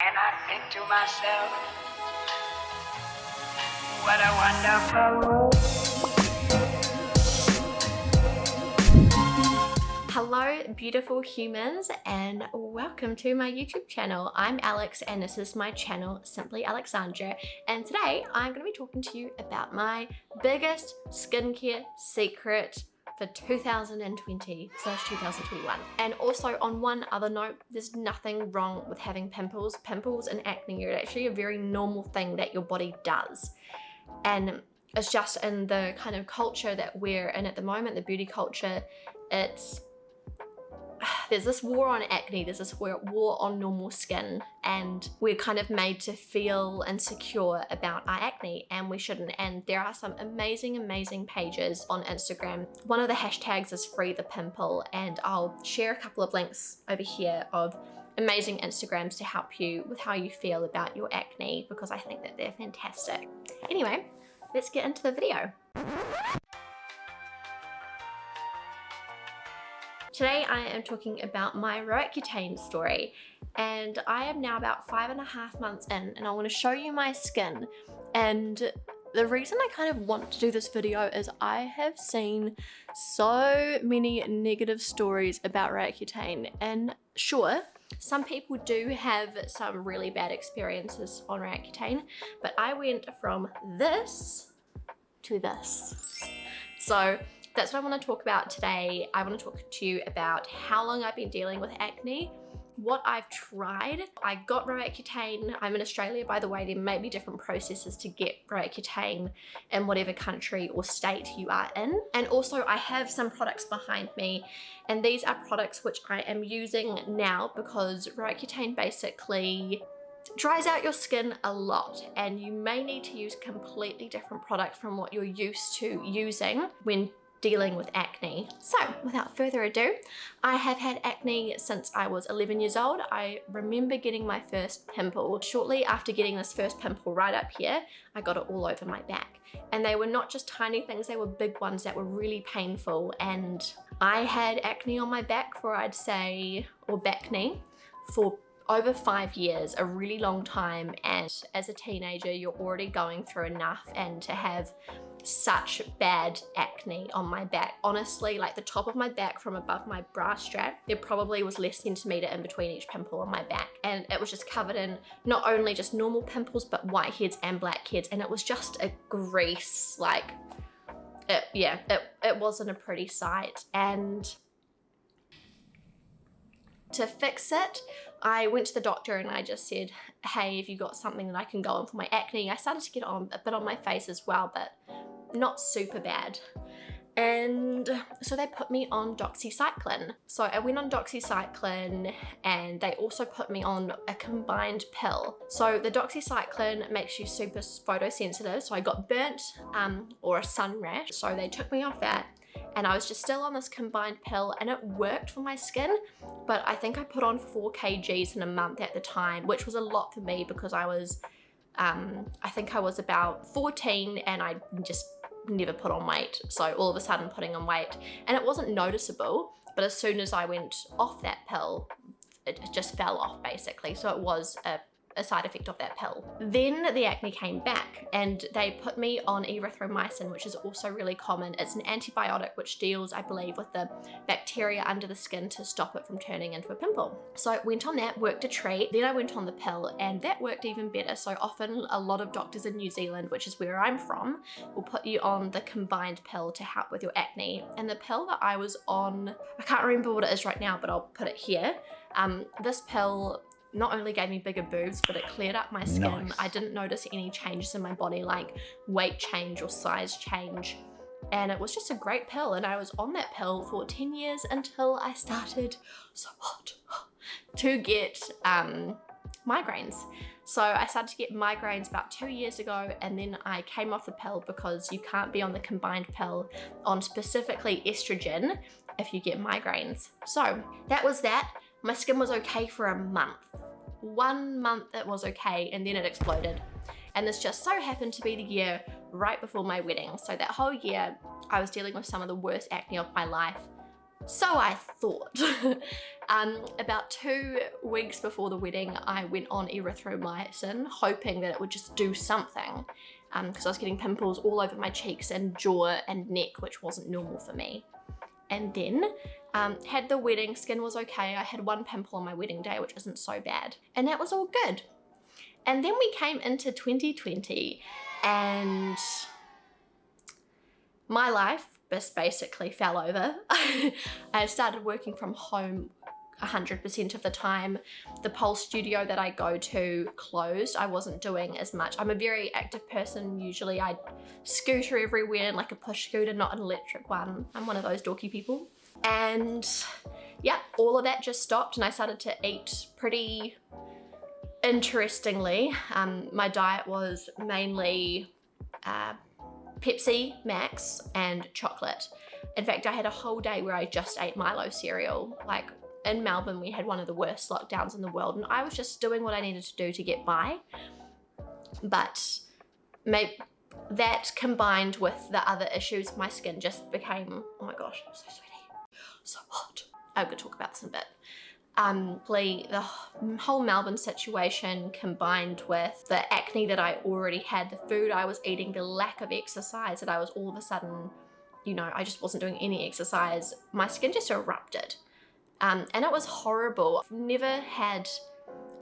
And I think to myself, what a wonderful world. Hello beautiful humans and welcome to my YouTube channel. I'm Alex and this is my channel Simply Alexandra, and today I'm going to be talking to you about my biggest skincare secret for 2020/2021. And also, on one other note, there's nothing wrong with having pimples. Pimples and acne are actually a very normal thing that your body does, and it's just in the kind of culture that we're in at the moment, the beauty culture. There's this war on acne, there's this war on normal skin, and we're kind of made to feel insecure about our acne, and we shouldn't. And there are some amazing pages on Instagram. One of the hashtags is Free the Pimple, and I'll share a couple of links over here of amazing Instagrams to help you with how you feel about your acne, because I think that they're fantastic. Anyway, let's get into the video. Today I am talking about my Roaccutane story, and I am now about 5.5 months in, and I want to show you my skin. And the reason I kind of want to do this video is I have seen so many negative stories about Roaccutane, and sure, some people do have some really bad experiences on Roaccutane, but I went from this to this. So that's what I want to talk about today. I want to talk to you about how long I've been dealing with acne, what I've tried. I got Roaccutane. I'm in Australia, by the way. There may be different processes to get Roaccutane in whatever country or state you are in. And also I have some products behind me, and these are products which I am using now because Roaccutane basically dries out your skin a lot, and you may need to use completely different products from what you're used to using when dealing with acne. So without further ado, I have had acne since I was 11 years old. I remember getting my first pimple. Shortly after getting this first pimple right up here, I got it all over my back. And they were not just tiny things, they were big ones that were really painful. And I had acne on my back for, I'd say, or backne, for over 5 years, a really long time. And as a teenager, you're already going through enough, and to have such bad acne on my back, honestly, like the top of my back from above my bra strap, there probably was less centimeter in between each pimple on my back, and it was just covered in not only just normal pimples but whiteheads and blackheads, and it was just a grease, like it wasn't a pretty sight. And to fix it, I went to the doctor and I just said, hey, have you got something that I can go on for my acne? I started to get on a bit on my face as well, but not super bad. And so they put me on doxycycline. So I went on doxycycline, and they also put me on a combined pill. So the doxycycline makes you super photosensitive, so I got burnt or a sun rash. So they took me off that, and I was just still on this combined pill, and it worked for my skin, but I think I put on 4 kgs in a month at the time, which was a lot for me because I was, I think I was about 14 and I just never put on weight. So all of a sudden putting on weight, and it wasn't noticeable, but as soon as I went off that pill, it just fell off basically. So it was a side effect of that pill. Then the acne came back, and they put me on erythromycin, which is also really common. It's an antibiotic which deals, I believe, with the bacteria under the skin to stop it from turning into a pimple. So I went on that, worked a treat, then I went on the pill, and that worked even better. So often a lot of doctors in New Zealand, which is where I'm from, will put you on the combined pill to help with your acne. And the pill that I was on, I can't remember what it is right now, but I'll put it here. This pill not only gave me bigger boobs, but it cleared up my skin. Nice. I didn't notice any changes in my body, like weight change or size change. And it was just a great pill. And I was on that pill for 10 years until I started, so hot, to get migraines. So I started to get migraines about 2 years ago, and then I came off the pill because you can't be on the combined pill on specifically estrogen if you get migraines. So that was that. My skin was okay for a month. 1 month it was okay, and then it exploded. And this just so happened to be the year right before my wedding. So that whole year I was dealing with some of the worst acne of my life. So I thought. About 2 weeks before the wedding, I went on erythromycin, hoping that it would just do something, because I was getting pimples all over my cheeks and jaw and neck, which wasn't normal for me. And then had the wedding, skin was okay. I had 1 pimple on my wedding day, which isn't so bad. And that was all good. And then we came into 2020 and my life just basically fell over. I started working from home 100% of the time. The pole studio that I go to closed. I wasn't doing as much. I'm a very active person. Usually I scooter everywhere, like a push scooter, not an electric one. I'm one of those dorky people. And yeah, all of that just stopped and I started to eat pretty interestingly. My diet was mainly Pepsi Max and chocolate. In fact, I had a whole day where I just ate Milo cereal. Like in Melbourne, we had one of the worst lockdowns in the world and I was just doing what I needed to do to get by. But that combined with the other issues, my skin just became, oh my gosh, so sweaty, so hot. I'm gonna talk about this in a bit. The whole Melbourne situation combined with the acne that I already had, the food I was eating, the lack of exercise that I was all of a sudden, you know, I just wasn't doing any exercise. My skin just erupted. And it was horrible. I've never had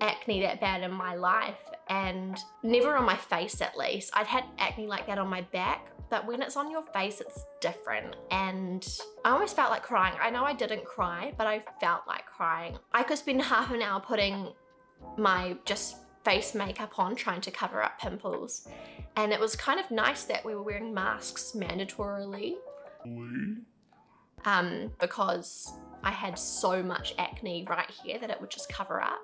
acne that bad in my life and never on my face at least. I'd had acne like that on my back, but when it's on your face, it's different. And I almost felt like crying. I know I didn't cry, but I felt like crying. I could spend half an hour putting my just face makeup on trying to cover up pimples. And it was kind of nice that we were wearing masks mandatorily. Because I had so much acne right here that it would just cover up.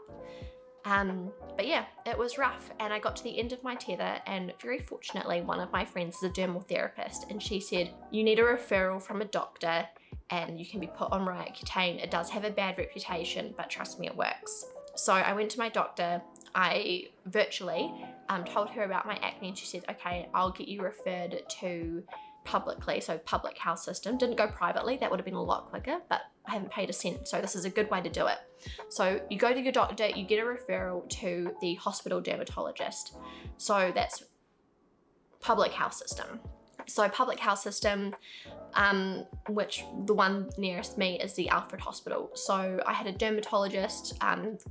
But yeah, it was rough and I got to the end of my tether and very fortunately one of my friends is a dermal therapist and she said, you need a referral from a doctor and you can be put on Roaccutane. It does have a bad reputation, but trust me, it works. So I went to my doctor, I virtually told her about my acne and she said, okay, I'll get you referred to publicly, so public health system. Didn't go privately, that would have been a lot quicker, but I haven't paid a cent, so this is a good way to do it. So you go to your doctor, you get a referral to the hospital dermatologist. So that's public health system. So public health system, which the one nearest me is the Alfred Hospital. So I had a dermatologist,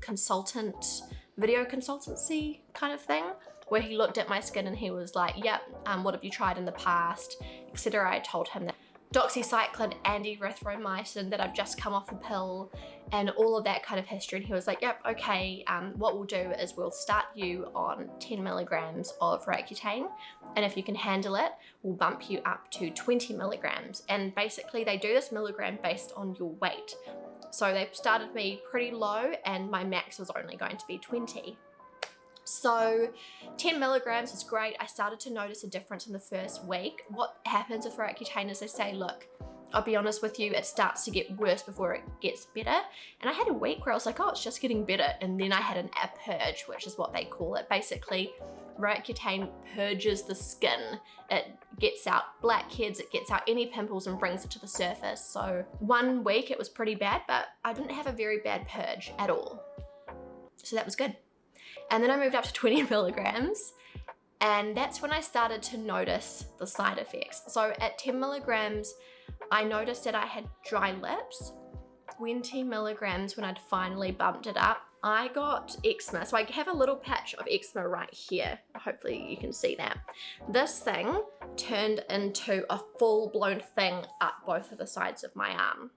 consultant, video consultancy kind of thing, where he looked at my skin and he was like, yep, what have you tried in the past, etc. I told him that doxycycline and erythromycin, that I've just come off a pill and all of that kind of history. And he was like, yep, okay, what we'll do is we'll start you on 10 milligrams of Roaccutane. And if you can handle it, we'll bump you up to 20 milligrams. And basically they do this milligram based on your weight. So they started me pretty low and my max was only going to be 20. So 10 milligrams is great. I started to notice a difference in the first week. What happens with Roaccutane is they say, look, I'll be honest with you, it starts to get worse before it gets better. And I had a week where I was like, oh, it's just getting better. And then I had a purge, which is what they call it. Basically, Roaccutane purges the skin. It gets out blackheads, it gets out any pimples and brings it to the surface. So 1 week it was pretty bad, but I didn't have a very bad purge at all. So that was good. And then I moved up to 20 milligrams and that's when I started to notice the side effects. So at 10 milligrams, I noticed that I had dry lips. 20 milligrams, when I'd finally bumped it up, I got eczema. So I have a little patch of eczema right here. Hopefully you can see that. This thing turned into a full-blown thing up both of the sides of my arm,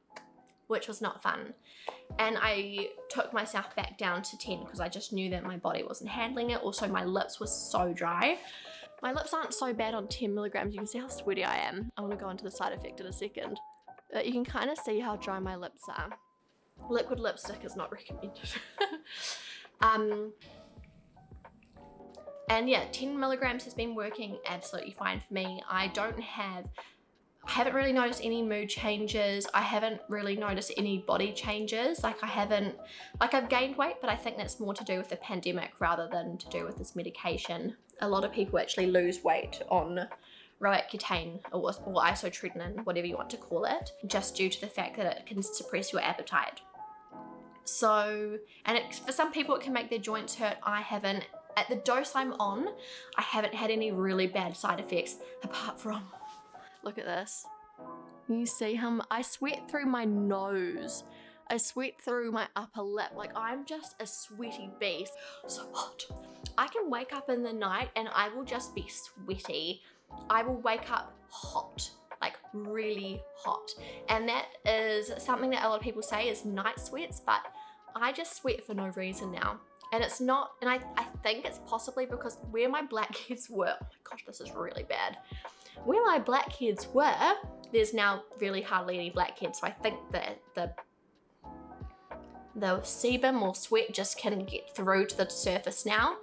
which was not fun. And I took myself back down to 10 because I just knew that my body wasn't handling it. Also, my lips were so dry. My lips aren't so bad on 10 milligrams. You can see how sweaty I am. I want to go into the side effect in a second. But you can kind of see how dry my lips are. Liquid lipstick is not recommended. And yeah, 10 milligrams has been working absolutely fine for me. I haven't really noticed any mood changes. I haven't really noticed any body changes. I've gained weight, but I think that's more to do with the pandemic rather than to do with this medication. A lot of people actually lose weight on Roaccutane or isotretinoin, whatever you want to call it, just due to the fact that it can suppress your appetite. So, and for some people it can make their joints hurt. I haven't, at the dose I'm on, I haven't had any really bad side effects apart from, look at this. You see how I sweat through my nose. I sweat through my upper lip. Like, I'm just a sweaty beast. So hot. I can wake up in the night and I will just be sweaty. I will wake up hot, like really hot. And that is something that a lot of people say is night sweats, but I just sweat for no reason now. And it's not, and I think it's possibly because where my blackheads were, oh my gosh, this is really bad. Where my blackheads were, there's now really hardly any blackheads. So I think that the sebum or sweat just can get through to the surface now.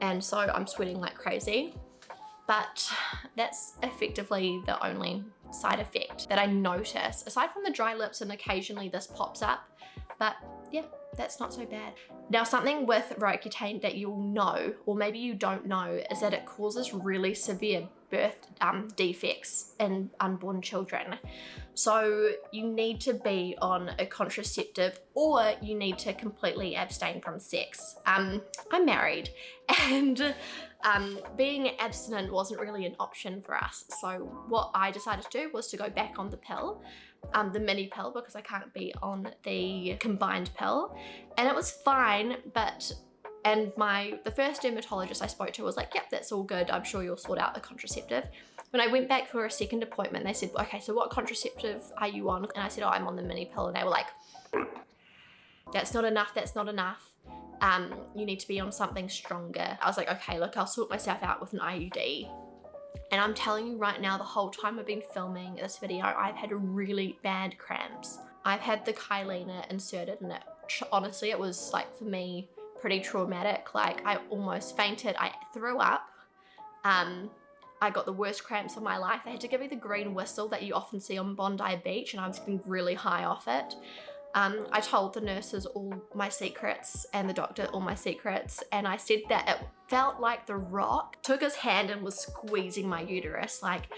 And so I'm sweating like crazy. But that's effectively the only side effect that I notice, aside from the dry lips and occasionally this pops up. But yeah, that's not so bad. Now, something with Roaccutane that you'll know, or maybe you don't know, is that it causes really severe birth defects in unborn children. So you need to be on a contraceptive, or you need to completely abstain from sex. I'm married, and being abstinent wasn't really an option for us. So what I decided to do was to go back on the pill, the mini pill, because I can't be on the combined pill. And it was fine, and the first dermatologist I spoke to was like, yep, that's all good. I'm sure you'll sort out the contraceptive. When I went back for a second appointment, they said, okay, so what contraceptive are you on? And I said, oh, I'm on the mini pill. And they were like, that's not enough, that's not enough. You need to be on something stronger. I was like, okay, look, I'll sort myself out with an IUD. And I'm telling you right now, the whole time I've been filming this video, I've had really bad cramps. I've had the Kyleena inserted, and honestly, it was like, for me, pretty traumatic. Like, I almost fainted. I threw up. I got the worst cramps of my life. They had to give me the green whistle that you often see on Bondi Beach, and I was getting really high off it. I told the nurses all my secrets and the doctor all my secrets, and I said that it felt like The Rock took his hand and was squeezing my uterus. Like,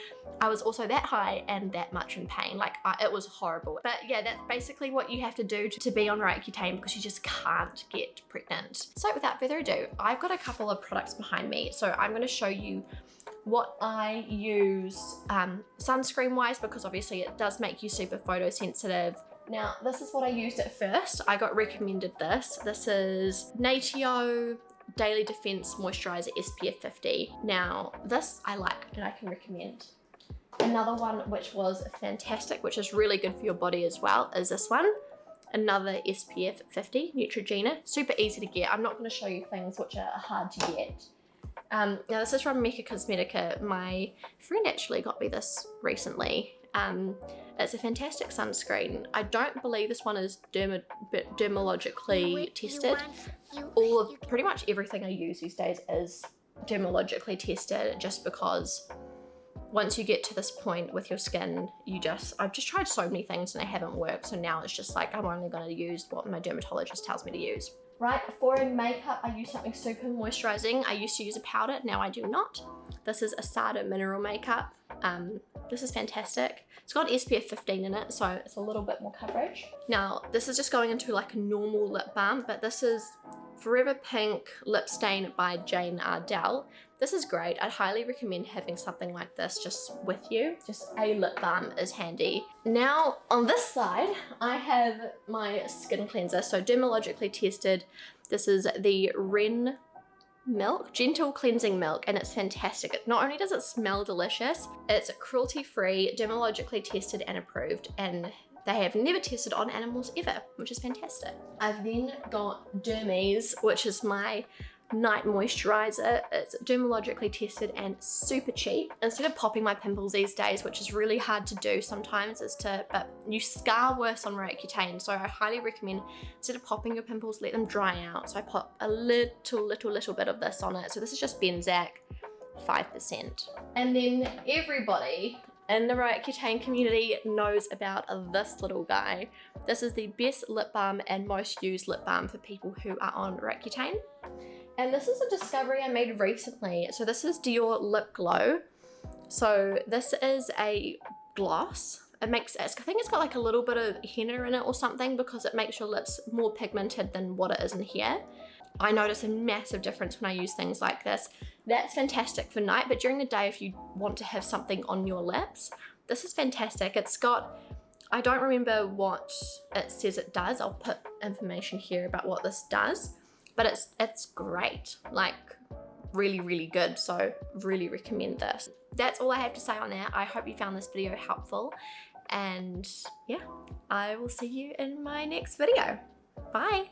I was also that high and that much in pain. Like, it was horrible. But yeah, that's basically what you have to do to be on Roaccutane, because you just can't get pregnant. So without further ado, I've got a couple of products behind me. So I'm going to show you what I use sunscreen wise, because obviously it does make you super photosensitive. Now, this is what I used at first. I got recommended this. This is Natio Daily Defense Moisturizer SPF 50. Now, this I like and I can recommend. Another one which was fantastic, which is really good for your body as well, is this one. Another SPF 50 Neutrogena. Super easy to get. I'm not going to show you things which are hard to get. Now, this is from Mecca Cosmetica. My friend actually got me this recently. It's a fantastic sunscreen. I don't believe this one is dermatologically tested. Pretty much everything I use these days is dermatologically tested, just because once you get to this point with your skin, I've just tried so many things and they haven't worked. So now it's just like, I'm only going to use what my dermatologist tells me to use. Right, for in makeup, I use something super moisturizing. I used to use a powder, now I do not. This is Asada Mineral Makeup. This is fantastic. It's got SPF 15 in it, so it's a little bit more coverage. Now, this is just going into like a normal lip balm, but this is Forever Pink Lip Stain by Jane Ardell. This is great. I'd highly recommend having something like this just with you. Just a lip balm is handy. Now, on this side, I have my skin cleanser, so dermatologically tested. This is the Ren Milk, Gentle Cleansing Milk, and it's fantastic. Not only does it smell delicious, it's cruelty-free, dermatologically tested and approved, and they have never tested on animals ever, which is fantastic. I've then got Dermies, which is my night moisturizer. It's dermatologically tested and super cheap. Instead of popping my pimples these days, which is really hard to do sometimes, but you scar worse on Roaccutane, so I highly recommend, instead of popping your pimples, let them dry out. So I pop a little bit of this on it. So this is just Benzac 5%. And then everybody in the Roaccutane community knows about this little guy. This is the best lip balm and most used lip balm for people who are on Roaccutane. And this is a discovery I made recently. So this is Dior Lip Glow. So this is a gloss. I think it's got like a little bit of henna in it or something because it makes your lips more pigmented than what it is in here. I notice a massive difference when I use things like this. That's fantastic for night, but during the day if you want to have something on your lips, this is fantastic. It's got, I don't remember what it says it does. I'll put information here about what this does, but it's great, like really, really good. So really recommend this. That's all I have to say on that. I hope you found this video helpful, and yeah, I will see you in my next video. Bye.